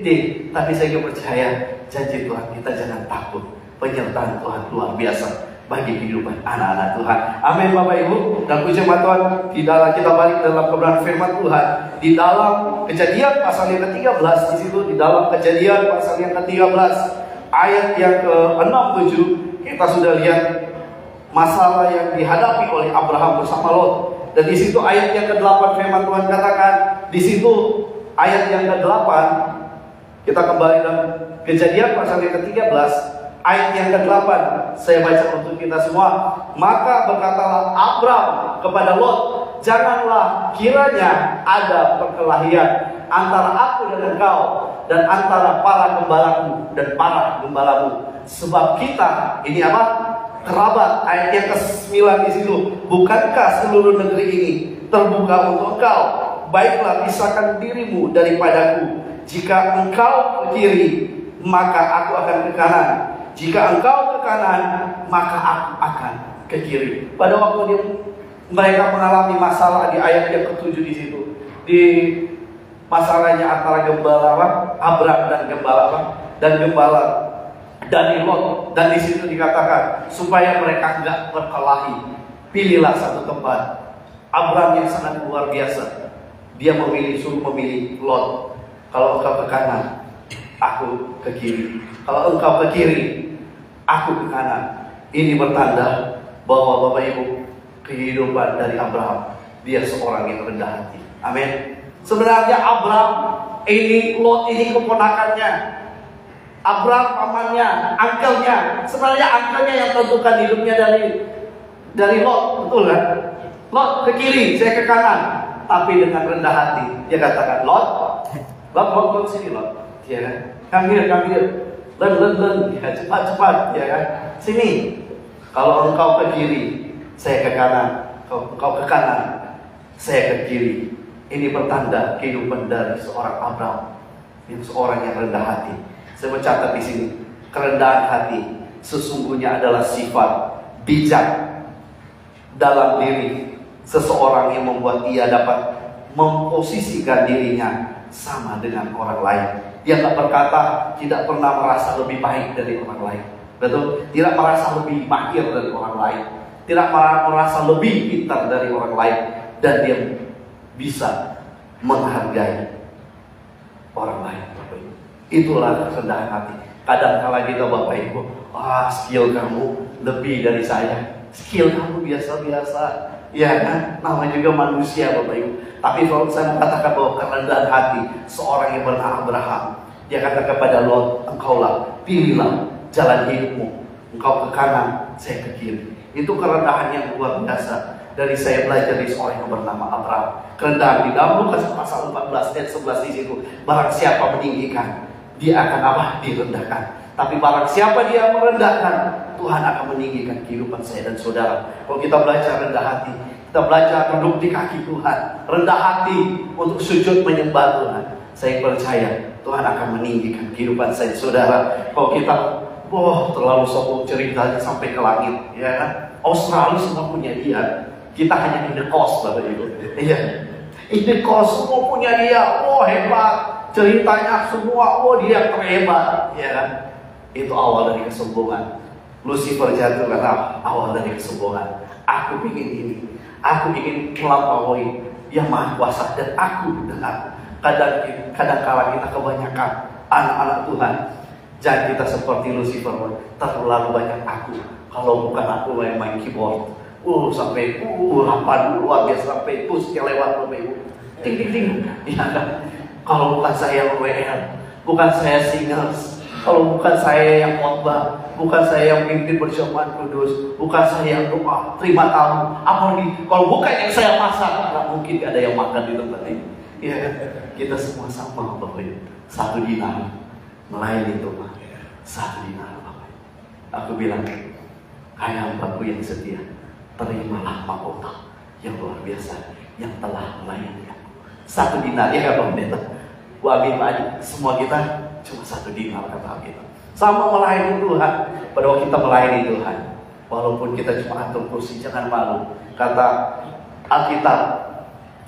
D. Tapi saya percaya janji Tuhan, kita jangan takut. Penyertaan Tuhan luar biasa bagi kehidupan anak-anak Tuhan. Amin Bapak Ibu. Dan puji Tuhan, kita balik dalam kebenaran firman Tuhan di dalam Kejadian pasal yang ke-13. Di situ di dalam Kejadian pasal yang ke-13 ayat yang ke-6-7 kita sudah lihat masalah yang dihadapi oleh Abraham bersama Lot. Dan di situ ayat yang ke-8 firman Tuhan katakan, di situ ayat yang ke-8, kita kembali dalam Kejadian pasal yang ke-13 ayat yang ke-8. Saya baca untuk kita semua. Maka berkatalah Abram kepada Lot, janganlah kiranya ada perkelahian antara aku dan engkau, dan antara para gembalaku dan para gembalamu, sebab kita ini kerabat. Ayat yang ke-9 di situ. Bukankah seluruh negeri ini terbuka untuk engkau? Baiklah, pisahkan dirimu daripadaku. Jika engkau ke kiri, maka aku akan ke kanan. Jika engkau ke kanan, maka aku akan ke kiri. Pada waktu mereka mengalami masalah di ayat yang ke-7 di situ, di masalahnya antara gembala Abram dan gembala dari Lot. Dan di situ dikatakan supaya mereka tidak berkelahi, pilihlah satu tempat. Abram yang sangat luar biasa, dia suruh memilih Lot. Kalau engkau ke kanan, aku ke kiri. Kalau engkau ke kiri, aku ke kanan. Ini bertanda bahwa Bapak Ibu, kehidupan dari Abraham, dia seorang yang rendah hati. Amin. Sebenarnya Abraham ini, Lot ini keponakannya, Abraham pamannya, angkelnya. Sebenarnya angkelnya yang tentukan hidupnya dari Lot, betul kan? Lot ke kiri, saya ke kanan. Tapi dengan rendah hati, dia katakan, Lot sini Lot. Ya kan? Come here. Len. Ya, cepat, ya kan? Sini. Kalau engkau ke kiri, saya ke kanan. Kalau engkau ke kanan, saya ke kiri. Ini pertanda kehidupan dari seorang Abraham, yang seorang yang rendah hati. Saya mencatat di sini, kerendahan hati sesungguhnya adalah sifat bijak dalam diri seseorang yang membuat ia dapat memposisikan dirinya sama dengan orang lain. Dia tak berkata, tidak pernah merasa lebih baik dari orang lain. Betul? Tidak merasa lebih mahir dari orang lain. Tidak merasa lebih pintar dari orang lain. Dan dia bisa menghargai orang lain. Itulah kerendahan hati. Kadang-kala kita Bapak Ibu, skill kamu lebih dari saya. Skill kamu biasa-biasa. Ya kan? Namanya juga manusia Bapak Ibu. Tapi kalau saya mengatakan bahwa kerendahan hati seorang yang bernama Abraham, dia kata kepada Lot, engkaulah, pilihlah jalan hidupmu. Engkau ke kanan, saya ke kiri. Itu kerendahan yang luar biasa. Dari saya belajar dari seorang yang bernama Abraham. Kerendahan di dalam Lukas pasal 14 ayat 11 di situ. Barang siapa meninggikan, dia akan apa? Direndahkan. Tapi barang siapa dia merendahkan, Tuhan akan meninggikan kehidupan saya dan saudara. Kalau kita belajar rendah hati, kita belajar duduk di kaki Tuhan, rendah hati untuk sujud menyembah Tuhan, saya percaya Tuhan akan meninggikan kehidupan saya dan saudara. Kalau kita terlalu sombong ceritanya sampai ke langit, ya kan? Australia semua punya dia, kita hanya in the cost, Bapak Ibu. Iya, in the cost semua punya dia. Hebat ceritanya semua. Dia terhebat, ya kan? Itu awal dari kesombongan. Lucifer jatuh karena awal dari kesombongan. Aku ingin ini, aku ingin melampaui yang maha kuasa, dan aku. Kadang-kala kita kebanyakan anak-anak Tuhan, jangan kita seperti Lucifer, terlalu banyak aku. Kalau bukan aku yang main keyboard, sampai lapan luar biasa, sampai pusnya lewat Bapak Ibu. Ting. Ya kan? Kalau bukan saya yang WL, bukan saya singers, kalau bukan saya yang khotbah, bukan saya yang pimpin perjamuan kudus, bukan saya yang doa, terima tamu, apalagi kalau bukan yang saya masak, nggak mungkin ada yang makan di tempat ini. Ya, kita semua sama Bapak Ibu. 1 dinar melayani Tuhan, 1 dinar Bapak. Aku bilang, hai hambaku yang setia, terimalah mahkota yang luar biasa yang telah melayani aku. 1 dinar, ya kan Pak Pendeta? Amin Pak, semua kita cuma 1 dinar kata kita. Sama melayani Tuhan. Pada waktu kita melayani Tuhan, walaupun kita cuma atur kursi, jangan malu. Kata Alkitab,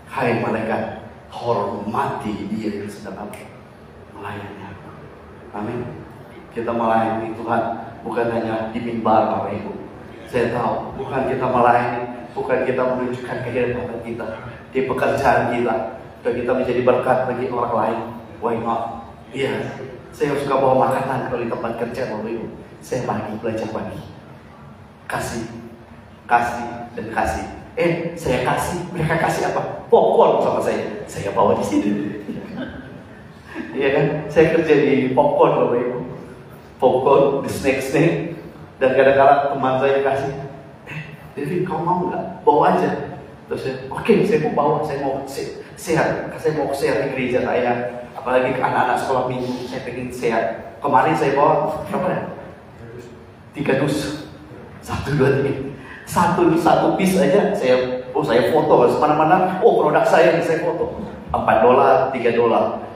hai malaikat, hormati dia yang sedang melayani aku. Amin. Kita melayani Tuhan bukan hanya di mimbar Bapak Ibu. Saya tahu, bukan kita melayani, bukan kita menunjukkan kehebatan kita di pekerjaan kita, dan kita menjadi berkat bagi orang lain. Why not? Iya, saya suka bawa makanan kalau di tempat kerja Bapak Ibu. Saya belajar bagi. Kasih, dan kasih. Saya kasih, mereka kasih apa? Popcorn sama saya. Saya bawa di sini. Iya kan? Saya kerja di popcorn Bapak Ibu. Popcorn, di snack. Dan kadang-kadang teman saya kasih, David, kau mau nggak? Bawa aja. Terus saya, oke, saya mau bawa, saya mau share di gereja saya. Apalagi ke anak-anak sekolah minggu, saya pengen share. Kemarin saya bawa berapa ya? 3 dus. 1, 2, 3. Satu piece aja saya foto semana-mana. Produk saya saya foto. $4, $3.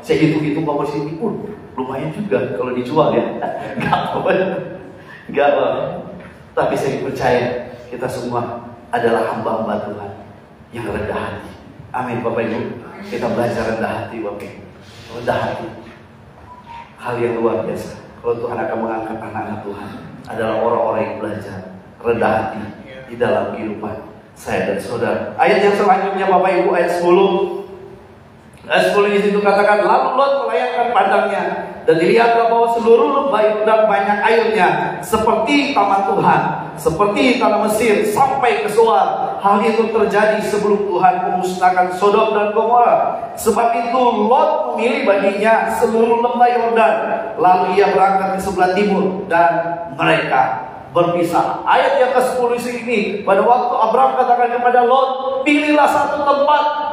Saya hitung bawa sini pun lumayan juga kalau dijual ya. Enggak apa. Tapi saya percaya kita semua adalah hamba-hamba Tuhan yang rendah hati. Amin Bapak Ibu. Kita belajar rendah hati Bapak Ibu. Rendah hati, hal yang luar biasa. Kalau Tuhan akan mengangkat anak-anak Tuhan, adalah orang-orang yang belajar rendah hati di dalam kehidupan saya dan saudara. Ayat yang selanjutnya Bapak Ibu, ayat 10. Ayat 10 di situ katakan, lalu Lot melayangkan pandangnya dan dilihatlah bahwa seluruh lembah Yordan banyak airnya seperti taman Tuhan, seperti tanah Mesir sampai ke Zoar. Hal itu terjadi sebelum Tuhan memusnahkan Sodom dan Gomora. Sebab itu Lot memilih baginya seluruh lembah Yordan, lalu ia berangkat ke sebelah timur dan mereka berpisah. Ayat yang ke-10 ini, pada waktu Abraham katakan kepada Lot, pilihlah satu tempat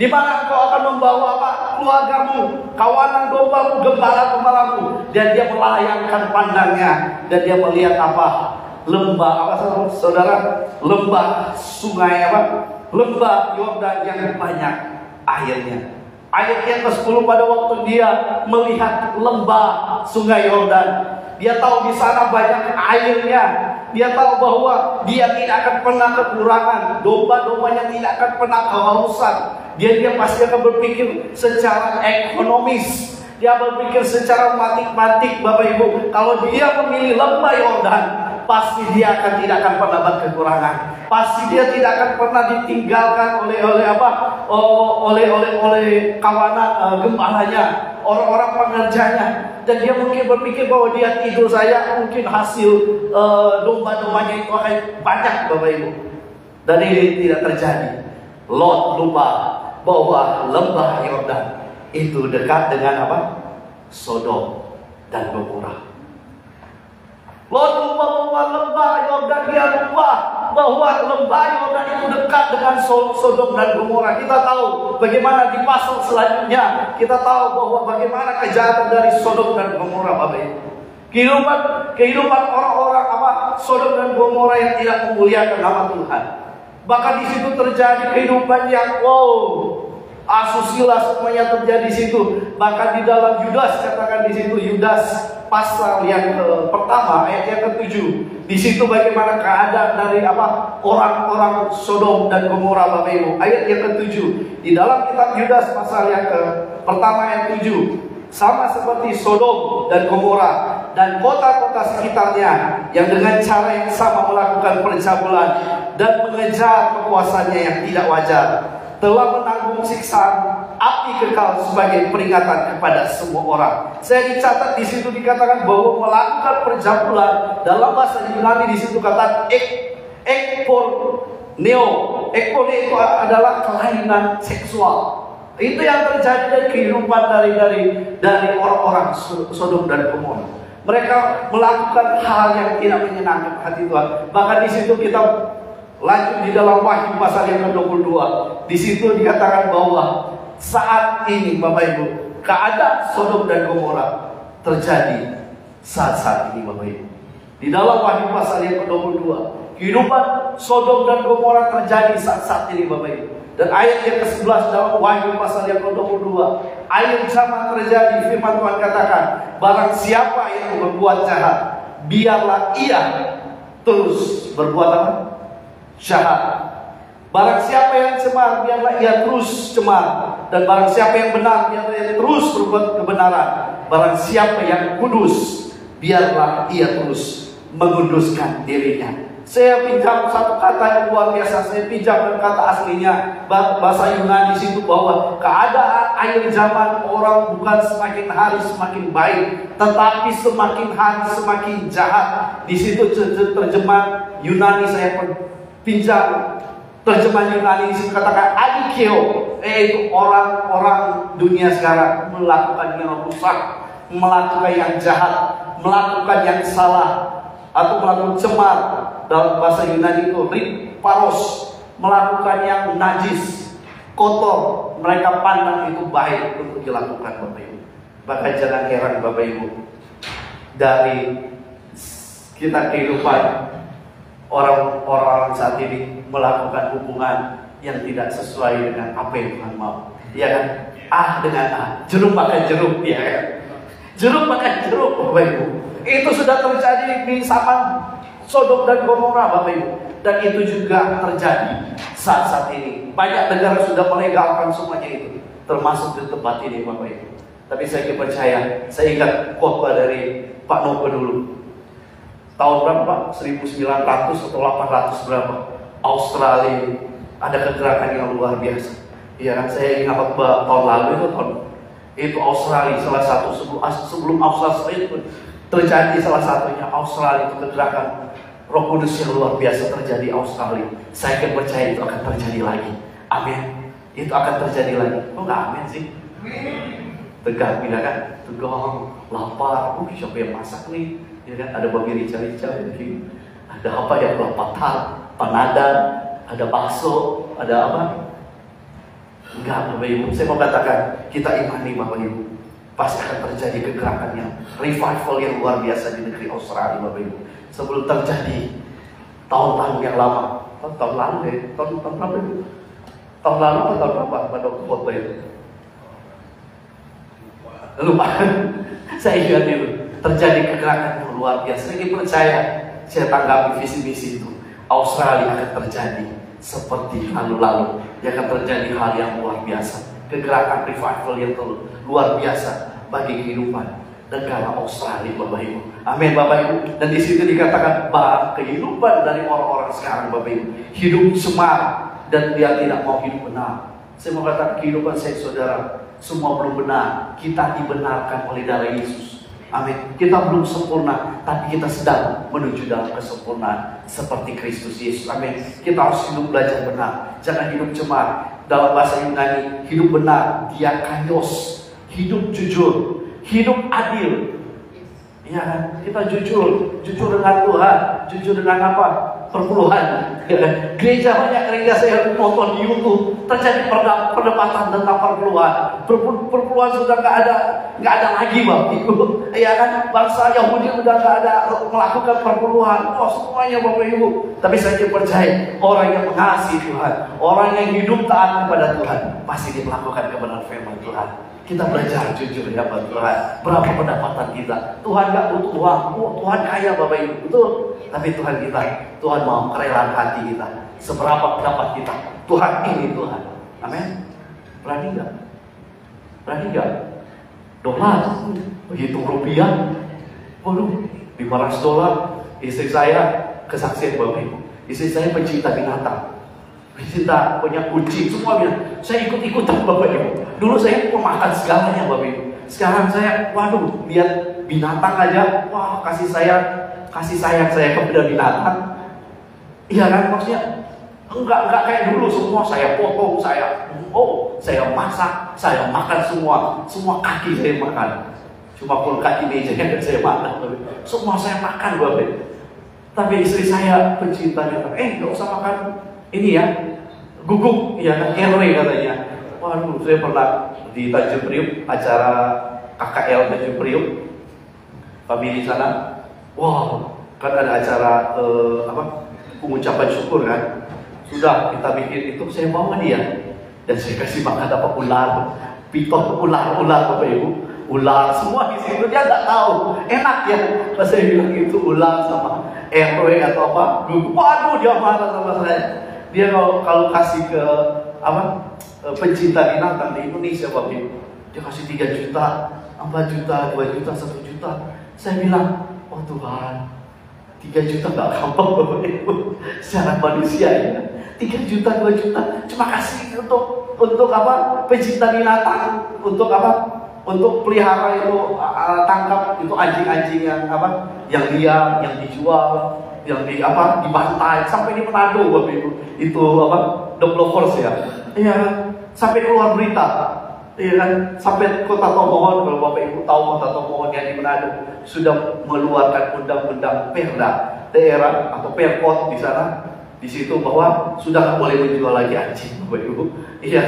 di mana engkau akan membawa keluargamu, kawanan dombamu, gembala-gembalamu. Dan dia melayangkan pandangnya dan dia melihat lembah saudara? Lembah sungai lembah Yordan yang banyak airnya. Ayat yang ke-10, pada waktu dia melihat lembah sungai Yordan, dia tahu di sana banyak airnya. Dia tahu bahwa dia tidak akan pernah kekurangan, domba-dombanya tidak akan pernah kehausan. Dia pasti akan berpikir secara ekonomis. Dia berpikir secara matematik, Bapak Ibu. Kalau dia memilih lembah Yordan, pasti dia tidak akan pernah berkekurangan. Pasti dia tidak akan pernah ditinggalkan oleh kawanan gembalanya, orang-orang pengerjanya. Dan dia mungkin berpikir bahwa dia tidur saya mungkin hasil domba-dombanya itu akan banyak, Bapak Ibu. Dan ini tidak terjadi. Lot lupa bahwa lembah Yordan itu dekat dengan Sodom dan Gomora. Lot lupa bahwa lembah Yordan, dia lupa bahwa lembah Yordan itu dekat dengan Sodom dan Gomora. Kita tahu bagaimana di pasal selanjutnya, kita tahu bahwa bagaimana kejahatan dari Sodom dan Gomora, Bapak Ibu. Kehidupan orang-orang Sodom dan Gomora yang tidak memuliakan nama Tuhan. Bahkan di situ terjadi kehidupan yang asusila semuanya terjadi di situ. Bahkan di dalam Yudas, katakan di situ Yudas pasal yang pertama ayat yang ke-7. Di situ bagaimana keadaan dari orang-orang Sodom dan Gomora, Bapak Ibu. Ayat yang ke-7 di dalam kitab Yudas pasal yang pertama ayat 7. Sama seperti Sodom dan Gomora dan kota-kota sekitarnya yang dengan cara yang sama melakukan pencabulan dan mengejar kekuasaannya yang tidak wajar, telah menanggung siksaan api kekal sebagai peringatan kepada semua orang. Saya dicatat di situ dikatakan bahwa melakukan pencabulan, dalam bahasa Yunani di situ kata ekporneo. Ekporneo itu adalah kelainan seksual. Itu yang terjadi dari kehidupan dari orang-orang Sodom dan Gomora. Mereka melakukan hal yang tidak menyenangkan hati Tuhan. Bahkan di situ kita lanjut di dalam Wahyu pasal yang ke-22. Di situ dikatakan bahwa saat ini, Bapak Ibu, keadaan Sodom dan Gomora terjadi saat ini, Bapak Ibu. Di dalam Wahyu pasal yang ke-22, kehidupan Sodom dan Gomora terjadi saat ini, Bapak Ibu. Dan ayat yang ke-11 dalam Wahyu pasal yang ke-22, akhir zaman terjadi, firman Tuhan katakan, barang siapa yang berbuat jahat, biarlah ia terus berbuat jahat. Barang siapa yang cemar, biarlah ia terus cemar. Dan barang siapa yang benar, biarlah ia terus berbuat kebenaran. Barang siapa yang kudus, biarlah ia terus menguduskan dirinya. Saya pinjam satu kata yang luar biasa. Saya pinjam kata aslinya bahasa Yunani di situ, bahwa keadaan akhir zaman orang bukan semakin hari semakin baik, tetapi semakin hari semakin jahat. Di situ terjemahan Yunani saya pinjam. Terjemahan Yunani di situ katakan adikeo, yaitu orang-orang dunia sekarang melakukan yang rusak, melakukan yang jahat, melakukan yang salah, atau melakukan cemar. Dalam bahasa Yunani itu paros, melakukan yang najis, kotor. Mereka pandang itu baik untuk dilakukan, Bapak Ibu. Bahkan jangan heran, Bapak Ibu, dari kita kehidupan orang-orang saat ini melakukan hubungan yang tidak sesuai dengan apa yang Tuhan mau. Ya kan? Dengan jeruk makan jeruk, ya kan? Jeruk makan jeruk, Bapak Ibu. Itu sudah terjadi di zaman Sodom dan Gomora, Bapak Ibu. Dan itu juga terjadi saat ini. Banyak negara sudah melegalkan semuanya itu, termasuk di tempat ini, Bapak Ibu. Tapi saya percaya, saya ingat khotbah dari Pak Noko dulu. Tahun berapa? 1900 atau 800 berapa? Australia ada kegerakan yang luar biasa. Iya kan, saya ingat tahun lalu itu Australia, salah satu sebelum Australia itu terjadi salah satunya Australia itu kegerakan Roh Kudus yang luar biasa terjadi Australia. Saya akan percaya itu akan terjadi lagi. Amin. Itu akan terjadi lagi. Kok nggak amin sih? Tegang, ya kan? Tegang, lapar. Siapa yang masak nih? Ya kan? Ada babi rica-rica mungkin. Ada apa ya? Lapar, panada, ada bakso, ada apa? Enggak, Bapak Ibu. Saya mau katakan, kita imani Bapak Ibu, pasti akan terjadi kegerakan yang revival yang luar biasa di negeri Australia, Bapak Ibu. Sebelum terjadi tahun-tahun yang lama, tahun lalu ya, tahun berapa itu? Tahun lalu atau tahun berapa pada foto itu? Lupa. Saya ingat itu terjadi kegerakan yang luar biasa. Saya percaya, saya tanggapi visi misi itu. Australia akan terjadi seperti lalu-lalu. Yang akan terjadi hal yang luar biasa. Kegerakan revival yang luar biasa bagi kehidupan negara Australia, Bapak Ibu. Amin, Bapak Ibu. Dan di situ dikatakan bahwa kehidupan dari orang-orang sekarang, Bapak Ibu, hidup semar dan dia tidak mau hidup benar. Saya mau katakan kehidupan saya, saudara, semua belum benar. Kita dibenarkan oleh darah Yesus. Amin. Kita belum sempurna, tapi kita sedang menuju dalam kesempurnaan seperti Kristus Yesus. Amin. Kita harus hidup belajar benar. Jangan hidup cemar. Dalam bahasa Yunani, hidup benar, diakaios, hidup jujur, hidup adil. Ya kan? Kita jujur dengan Tuhan, jujur dengan apa? Perpuluhan. Gereja, banyak gereja saya nonton di YouTube terjadi perdebatan tentang perpuluhan. Perpuluhan sudah nggak ada lagi, Bapak Ibu. Ya kan, bangsa Yahudi udah nggak ada melakukan perpuluhan. Oh, semuanya, Bapak Ibu. Tapi saya percaya orang yang mengasihi Tuhan, orang yang hidup taat kepada Tuhan, pasti dia melakukan kebenaran firman Tuhan. Kita belajar jujur ya Pak Tuhan. Berapa pendapatan kita? Tuhan nggak butuh uang. Tuhan kaya, Bapak Ibu, betul. Tapi Tuhan mau kerelaan hati kita. Seberapa pendapat kita? Tuhan ini Tuhan. Amin. Berani nggak? Berani nggak? Dolar, begitu rupiah. Waduh, $500. Istri saya kesaksian, Bapak Ibu. Istri saya pencinta binatang. Cinta punya kucing, semua bilang saya ikut-ikutan, Bapak Ibu. Dulu saya pemakan segalanya, Bapak Ibu. Sekarang saya, waduh, lihat binatang aja, wah, kasih sayang saya kepada binatang. Iya kan, maksudnya enggak kayak dulu semua saya potong, saya masak, saya makan semua kaki saya makan. Cuma pun kaki meja yang saya makan, semua saya makan, Bapak Ibu. Tapi istri saya pencinta binatang, nggak usah makan ini ya, guguk, ya kan, RW katanya. Waduh, saya pernah di Tanjung Priuk, acara KKL Tanjung Priuk, family sana. Wah, kan ada acara pengucapan syukur kan. Sudah kita bikin itu, saya bawa dia dan saya kasih makan apa, ular, piton, ular, Bapak Ibu, ular semua di situ. Dia nggak tahu, enak ya. Pas saya bilang itu ular sama RW atau apa, waduh, dia marah sama saya. Dia kalau kasih ke pencinta binatang di Indonesia, Bapak Ibu, dia kasih 3 juta, 4 juta, 2 juta, 1 juta. Saya bilang, oh Tuhan, 3 juta nggak gampang, Bapak Ibu. Secara manusia ya, 3 juta, 2 juta, cuma kasih untuk apa? Pencinta binatang, untuk apa? Untuk pelihara itu, tangkap itu anjing-anjing yang liar, yang dijual, yang dibantai sampai di Manado, Bapak Ibu. Itu dog lovers ya. Iya, sampai keluar berita. Iya kan, sampai Kota Tomohon, kalau Bapak Ibu tahu Kota Tomohon yang di Manado sudah mengeluarkan undang-undang perda daerah atau perkot di sana, di situ bahwa sudah nggak boleh menjual lagi anjing, Bapak Ibu. Iya,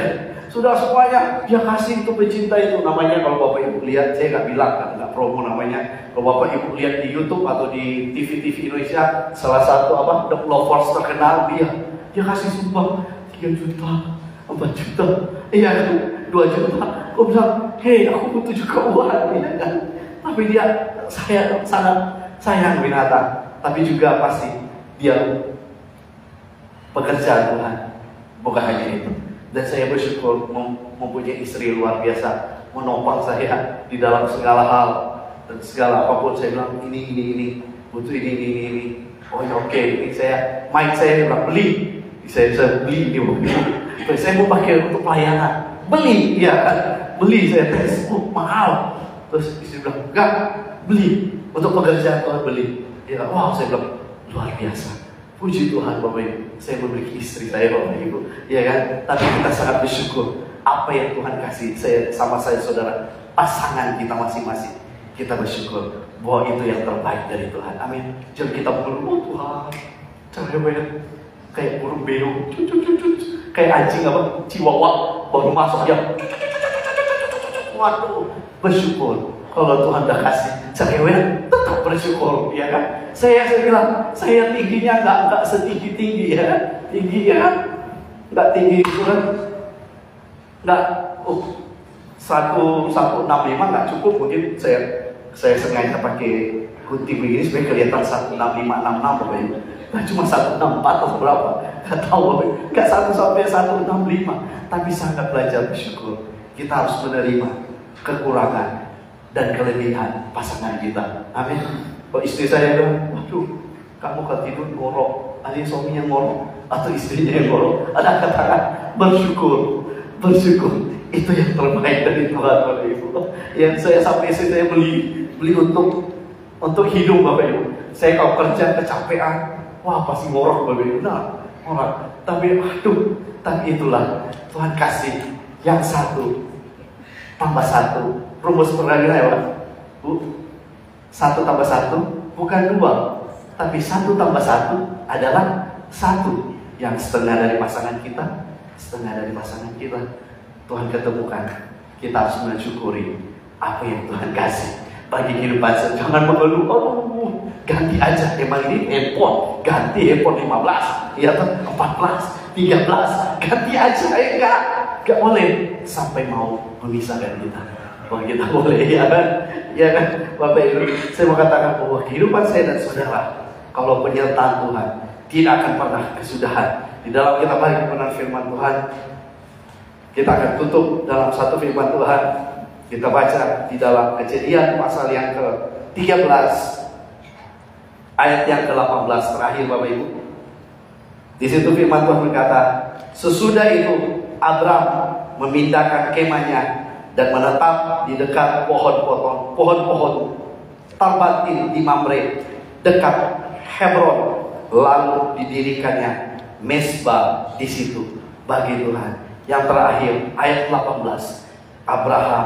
sudah semuanya dia kasih itu pecinta itu. Namanya kalau Bapak Ibu lihat, saya nggak bilang kan, nggak promo namanya. Kalau Bapak Ibu lihat di YouTube atau di TV Indonesia, salah satu dog lovers terkenal, dia kasih sumbang 3 juta, 4 juta, 2 juta. Aku bilang, hei, aku butuh juga uang, ya kan? Tapi saya sangat sayang binatang, tapi juga pasti dia pekerjaan Tuhan, bukan hanya itu. Dan saya bersyukur mempunyai istri luar biasa, menopang saya di dalam segala hal dan segala apapun. Saya bilang ini butuh ini. Oh ya, oke, ini mic saya bilang beli, saya beli ini. Terus saya mau pakai untuk pelayanan. Beli, ya kan? Beli saya tes, mahal. Terus istri bilang, enggak, beli. Untuk pekerjaan Tuhan beli. Ya, wow, saya bilang, luar biasa. Puji Tuhan Bapak Ibu, saya memiliki istri saya Bapak Ibu. Ya kan? Tapi kita sangat bersyukur. Apa yang Tuhan kasih sama saya saudara, pasangan kita masing-masing. Kita bersyukur bahwa itu yang terbaik dari Tuhan. Amin. Jangan kita mengeluh, oh Tuhan, cewek kayak burung beo, kayak anjing apa, chihuahua baru masuk ya. Waduh, bersyukur kalau Tuhan udah kasih cewek, tetap bersyukur, ya kan? Saya bilang, saya tingginya nggak setinggi ya, tinggi ya, nggak tinggi itu kan, nggak, 165 nggak cukup, mungkin saya sengaja pakai gunting begini supaya kelihatan 165, 66 Bapak Ibu. Nah, cuma 164 atau berapa? Nggak tahu Bapak Ibu. Nggak 1 sampai 165. Tapi sangat belajar bersyukur. Kita harus menerima kekurangan dan kelebihan pasangan kita. Amin. Kalau istri saya bilang, waduh, kamu kalau tidur ngorok, ada suaminya ngorok atau istrinya yang ngorok, ada katakan bersyukur. Itu yang terbaik dari Tuhan Bapak Ibu. Yang saya sampai saya beli untuk hidup Bapak Ibu. Saya kalau kerja kecapean, wah pasti ngorok Bapak Ibu. Nah, ngorok. Tapi itulah Tuhan kasih yang 1 tambah 1. Rumus peralihan ya Pak? 1 tambah 1 bukan 2, tapi 1 tambah 1 adalah 1. Yang setengah dari pasangan kita, setengah dari pasangan kita. Tuhan ketemukan, kita harus mensyukuri apa yang Tuhan kasih bagi kehidupan. Jangan mengeluh, oh ganti aja, emang ini handphone, ganti handphone 15, ya kan, 14, 13, ganti aja, enggak boleh sampai mau memisahkan kita. Bahwa kita boleh, ya kan, Bapak Ibu, saya mau katakan bahwa kehidupan saya dan saudara, kalau penyertaan Tuhan tidak akan pernah kesudahan. Di dalam kita bagi kebenaran firman Tuhan, kita akan tutup dalam satu firman Tuhan. Kita baca di dalam Kejadian pasal yang ke-13 ayat yang ke-18 terakhir Bapak Ibu. Di situ firman Tuhan berkata, sesudah itu Abram memindahkan kemahnya dan menetap di dekat pohon-pohon Tarbatin di Mamre dekat Hebron, lalu didirikannya mesbah di situ bagi Tuhan. Yang terakhir ayat 18, Abraham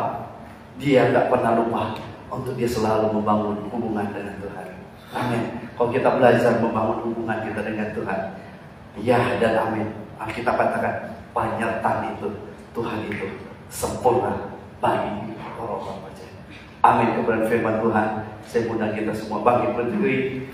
dia tidak pernah lupa untuk dia selalu membangun hubungan dengan Tuhan. Amin. Kalau kita belajar membangun hubungan kita dengan Tuhan, ya dan amin. Alkitab katakan penyertaan itu Tuhan itu sempurna bagi orang-orang percaya. Amin. Kebenaran firman Tuhan, saya undang kita semua bangkit berdiri.